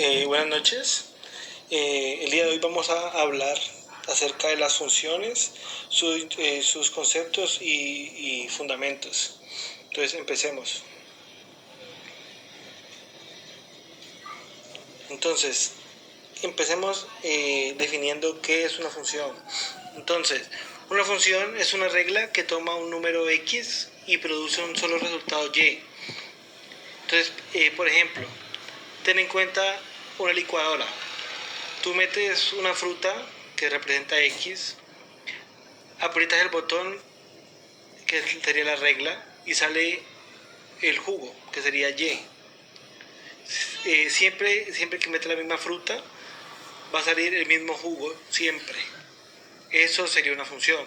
Buenas noches. El día de hoy vamos a hablar acerca de las funciones, sus conceptos y fundamentos. Entonces empecemos. Entonces, empecemos definiendo qué es una función. Entonces, una función es una regla que toma un número X y produce un solo resultado Y. Entonces, por ejemplo, ten en cuenta una licuadora. Tú metes una fruta que representa X, aprietas el botón, que sería la regla, y sale el jugo, que sería Y. Siempre que metes la misma fruta, va a salir el mismo jugo, siempre. Eso sería una función.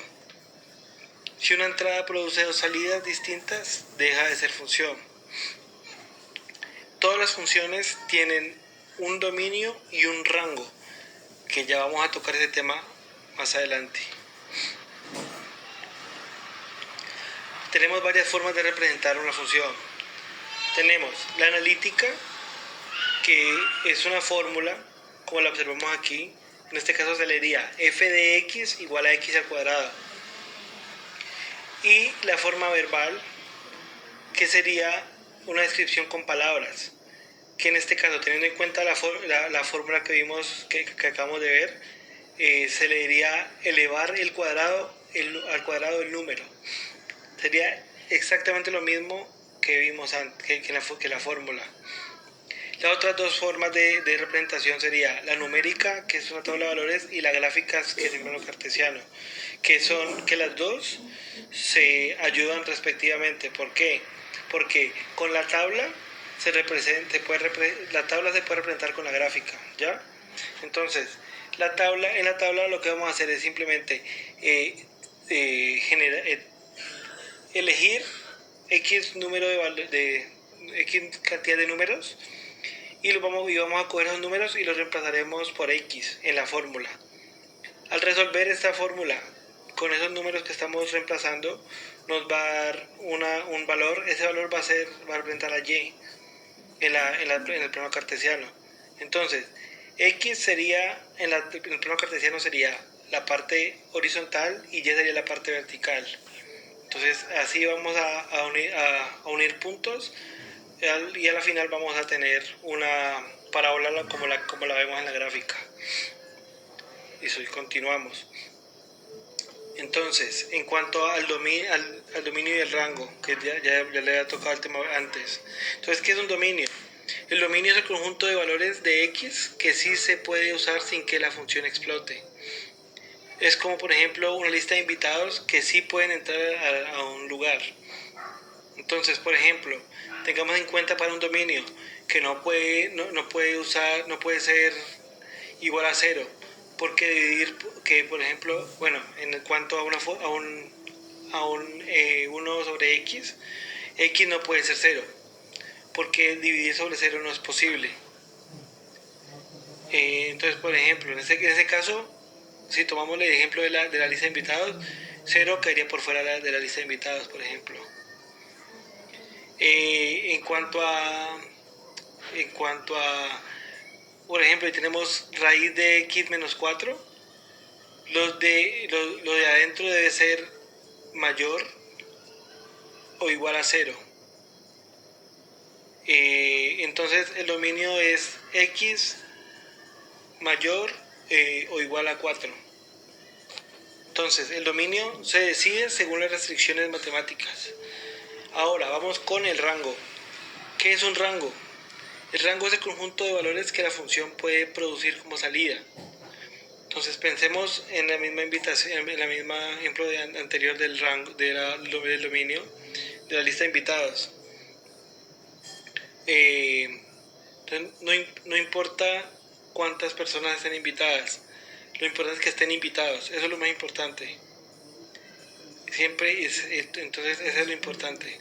Si una entrada produce dos salidas distintas, deja de ser función. Todas las funciones tienen un dominio y un rango, que ya vamos a tocar ese tema más adelante. Tenemos varias formas de representar una función. Tenemos la analítica, que es una fórmula, como la observamos aquí. En este caso se leería f de x igual a x al cuadrado. Y la forma verbal, que sería una descripción con palabras, que en este caso, teniendo en cuenta la fórmula que vimos, que acabamos de ver, se le diría elevar el cuadrado al cuadrado del número. Sería exactamente lo mismo que vimos antes, que la fórmula. Las otras dos formas de representación sería la numérica, que es una tabla de valores, y la gráfica, que es el plano cartesiano, que las dos se ayudan respectivamente. ¿Por qué? Porque con la tabla la tabla se puede representar con la gráfica, ¿ya? Entonces, en la tabla lo que vamos a hacer es simplemente elegir X número de X cantidad de números, y vamos a coger esos números y los reemplazaremos por X en la fórmula. Al resolver esta fórmula con esos números que estamos reemplazando, nos va a dar un valor. Ese valor va a representar a Y en el plano cartesiano. Entonces, X sería, en el plano cartesiano sería la parte horizontal y Y sería la parte vertical. Entonces, así vamos a unir puntos, y a la final vamos a tener una parábola como la vemos en la gráfica. Y continuamos. Entonces, en cuanto al dominio y el rango, que ya le había tocado el tema antes. Entonces, ¿qué es un dominio? El dominio es el conjunto de valores de X que sí se puede usar sin que la función explote. Es como, por ejemplo, una lista de invitados que sí pueden entrar a un lugar. Entonces, por ejemplo, tengamos en cuenta para un dominio que no puede ser igual a 0, porque dividir, que por ejemplo, bueno, en cuanto a un 1 sobre x no puede ser 0, porque dividir sobre 0 no es posible. Entonces, por ejemplo, en ese caso, si tomamos el ejemplo de la lista de invitados, 0 quedaría por fuera de la lista de invitados, por ejemplo. En cuanto a, por ejemplo, tenemos raíz de x menos 4, lo de adentro debe ser mayor o igual a 0. Entonces el dominio es x mayor o igual a 4. Entonces el dominio se decide según las restricciones matemáticas. Ahora vamos con el rango. ¿Qué es un rango? El rango es el conjunto de valores que la función puede producir como salida. Entonces pensemos en la misma ejemplo anterior del rango, del dominio, de la lista de invitados. No importa cuántas personas estén invitadas, lo importante es que estén invitados. Eso es lo más importante. Entonces eso es lo importante.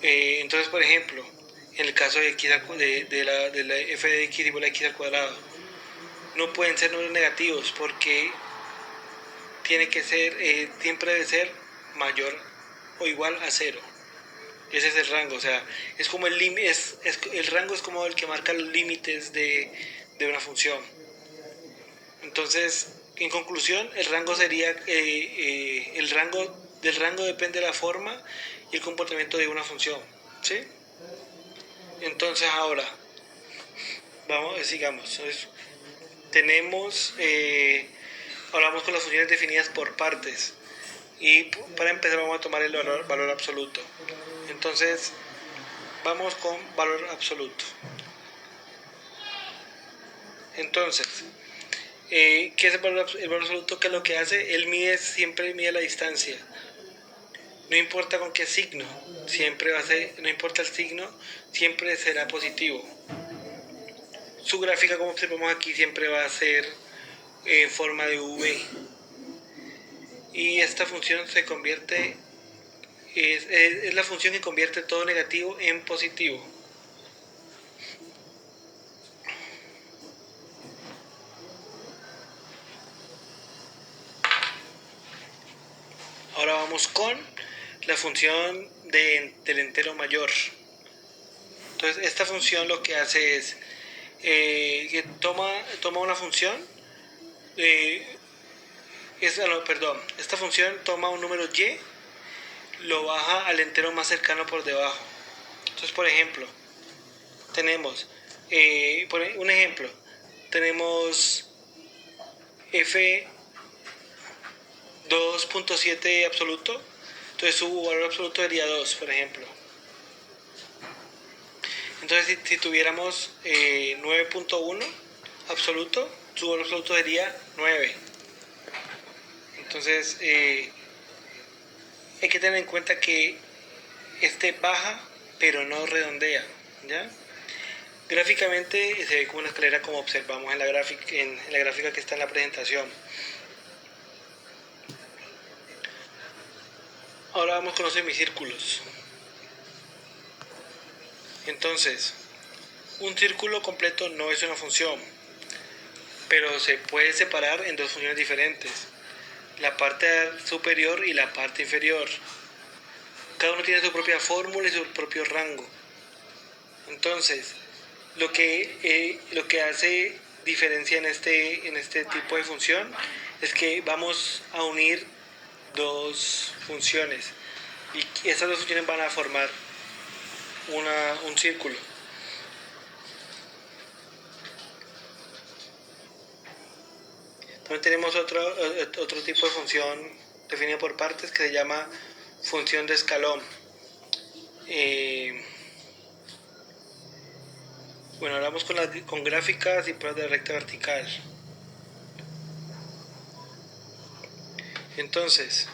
Entonces, por ejemplo, en el caso de la f de x igual a x al cuadrado, no pueden ser números negativos, porque siempre debe ser mayor o igual a 0. Ese es el rango, o sea, es como el rango es como el que marca los límites de una función. Entonces, en conclusión, el rango sería del rango depende la forma y el comportamiento de una función, ¿sí? Entonces ahora sigamos. Entonces, tenemos hablamos con las funciones definidas por partes y para empezar vamos a tomar el valor absoluto. Entonces vamos con valor absoluto. Entonces, ¿qué es el valor absoluto? ¿Qué es lo que hace? Él siempre mide la distancia. No importa con qué signo, no importa el signo, siempre será positivo. Su gráfica, como observamos aquí, siempre va a ser en forma de V. Y esta función se convierte, es la función que convierte todo negativo en positivo. Ahora vamos con la función del entero mayor. Entonces esta función lo que hace es que toma una función, esta función toma un número y, lo baja al entero más cercano por debajo. Entonces, por ejemplo, tenemos, un ejemplo, tenemos f 2.7 absoluto, entonces su valor absoluto sería 2, por ejemplo. Entonces, si tuviéramos 9.1 absoluto, su valor absoluto sería 9. Entonces, hay que tener en cuenta que este baja, pero no redondea, ¿ya? Gráficamente se ve como una escalera, como observamos en la gráfica que está en la presentación. Ahora vamos con los semicírculos. Entonces, un círculo completo no es una función, pero se puede separar en dos funciones diferentes, la parte superior y la parte inferior. Cada uno tiene su propia fórmula y su propio rango. Entonces, lo que hace diferencia en este tipo de función es que vamos a unir dos funciones y esas dos funciones van a formar un círculo. También tenemos otro tipo de función definida por partes que se llama función de escalón. Bueno, ahora vamos con gráficas y pruebas de recta vertical. Entonces,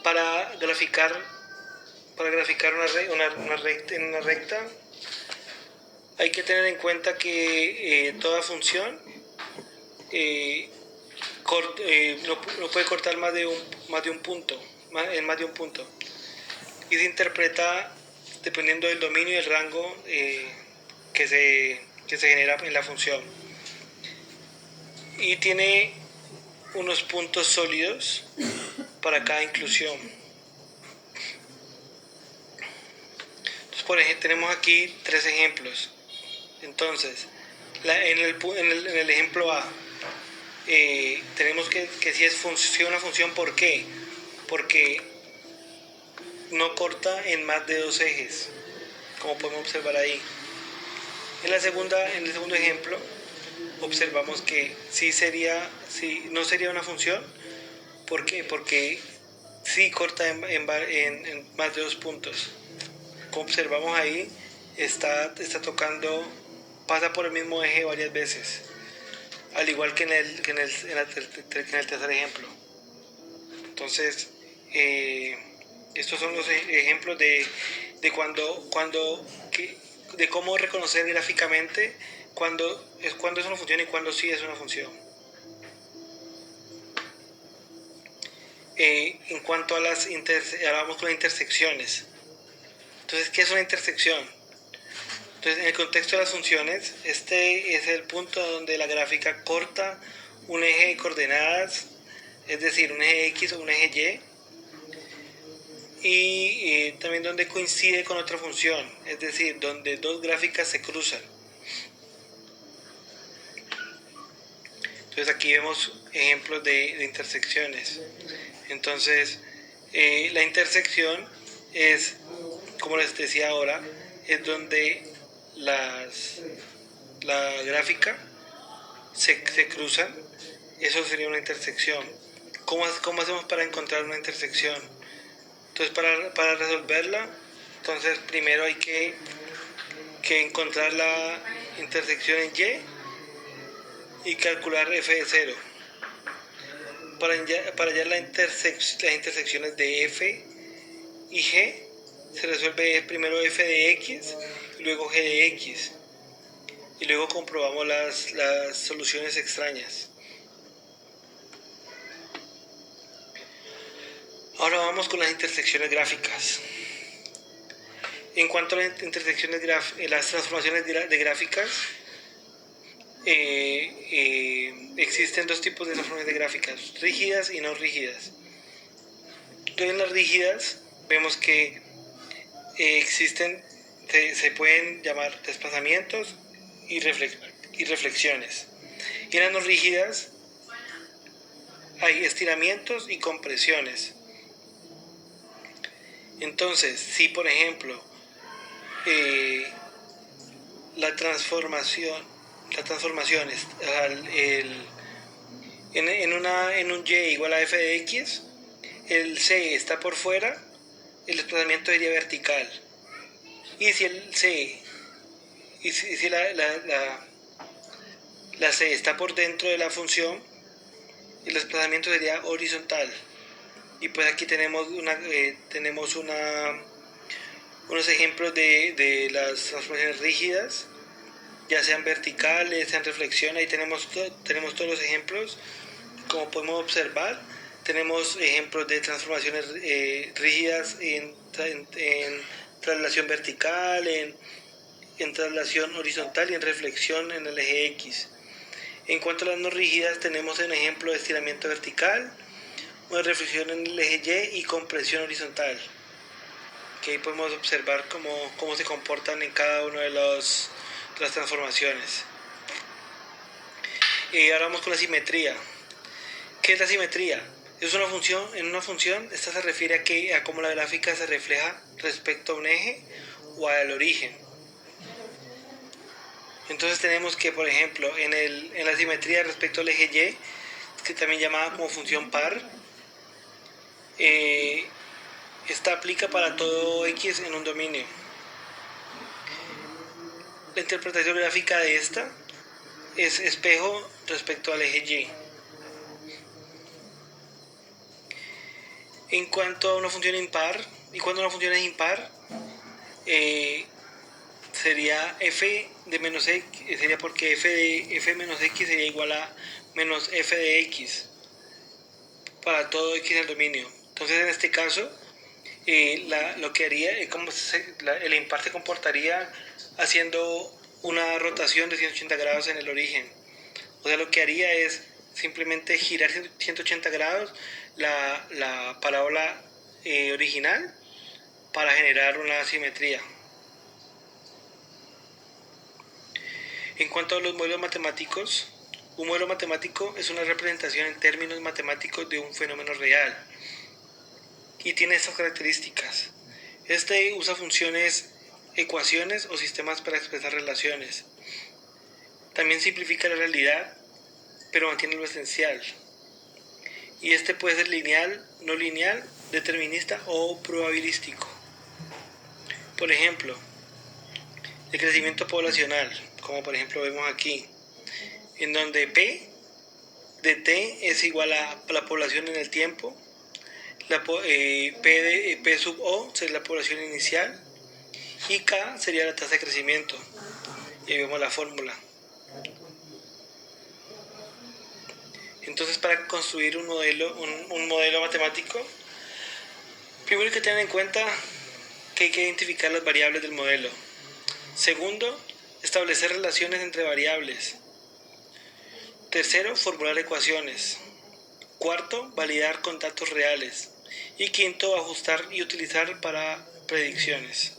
para graficar una recta, hay que tener en cuenta que toda función no puede cortar más de un punto, y se interpreta dependiendo del dominio y el rango que se genera en la función, y tiene unos puntos sólidos para cada inclusión. Entonces, por ejemplo, tenemos aquí 3 ejemplos. Entonces, en el ejemplo A, tenemos que si es una función, ¿por qué? Porque no corta en más de 2 ejes, como podemos observar ahí. En el segundo ejemplo, observamos que no sería una función. ¿Por qué? Porque sí corta en más de 2 puntos. Como observamos ahí, está tocando, pasa por el mismo eje varias veces, al igual que en el tercer ejemplo. Entonces, estos son los ejemplos de cómo reconocer gráficamente cuándo es una función y cuándo sí es una función. En cuanto a hablamos con las intersecciones. Entonces, ¿qué es una intersección? Entonces, en el contexto de las funciones, este es el punto donde la gráfica corta un eje de coordenadas, es decir, un eje X o un eje y también donde coincide con otra función, es decir, donde dos gráficas se cruzan. Entonces aquí vemos ejemplos de intersecciones. Entonces la intersección es, como les decía ahora, es donde la gráfica se cruzan. Eso sería una intersección. ¿Cómo hacemos para encontrar una intersección? Entonces para resolverla, entonces primero hay que encontrar la intersección en Y calcular f de 0. Para hallar las intersecciones de f y g, se resuelve primero f de x y luego g de x. Y luego comprobamos las soluciones extrañas. Ahora vamos con las intersecciones gráficas. En cuanto a las intersecciones las transformaciones de gráficas, existen dos tipos de transformaciones de gráficas, rígidas y no rígidas. Entonces, en las rígidas vemos que existen, se pueden llamar desplazamientos y reflexiones. Y en las no rígidas hay estiramientos y compresiones. Entonces, si por ejemplo las transformaciones en un y igual a f de x, el c está por fuera, el desplazamiento sería vertical. Y si el c la c está por dentro de la función, el desplazamiento sería horizontal. Y pues aquí tenemos unos ejemplos de las transformaciones rígidas, ya sean verticales, sean reflexiones. Ahí tenemos todos los ejemplos. Como podemos observar, tenemos ejemplos de transformaciones rígidas en traslación vertical, en traslación horizontal y en reflexión en el eje X. En cuanto a las no rígidas, tenemos un ejemplo de estiramiento vertical, una reflexión en el eje Y y compresión horizontal, que ahí podemos observar cómo se comportan en cada una de las transformaciones. Ahora vamos con la simetría. ¿Qué es la simetría? Es una función. En una función, esta se refiere a cómo la gráfica se refleja respecto a un eje o al origen. Entonces tenemos que, por ejemplo, en la simetría respecto al eje Y, que también llamada como función par, esta aplica para todo X en un dominio. La interpretación gráfica de esta es espejo respecto al eje Y. En cuanto a una función impar, y cuando una función es impar, sería f de menos x, sería porque f menos x sería igual a menos f de x para todo x en el dominio. Entonces en este caso lo que haría es como el impar se comportaría haciendo una rotación de 180 grados en el origen. O sea, lo que haría es simplemente girar 180 grados la parábola original para generar una simetría. En cuanto a los modelos matemáticos, un modelo matemático es una representación en términos matemáticos de un fenómeno real y tiene estas características. Este usa funciones, ecuaciones o sistemas para expresar relaciones. También simplifica la realidad, pero mantiene lo esencial. Y este puede ser lineal, no lineal, determinista o probabilístico. Por ejemplo, el crecimiento poblacional, como por ejemplo vemos aquí, en donde P de T es igual a la población en el tiempo, P sub O sería la población inicial y K sería la tasa de crecimiento. Y ahí vemos la fórmula. Entonces, para construir un modelo matemático, primero hay que tener en cuenta que hay que identificar las variables del modelo. Segundo, establecer relaciones entre variables. Tercero, formular ecuaciones. Cuarto, validar con datos reales. Y quinto, ajustar y utilizar para predicciones.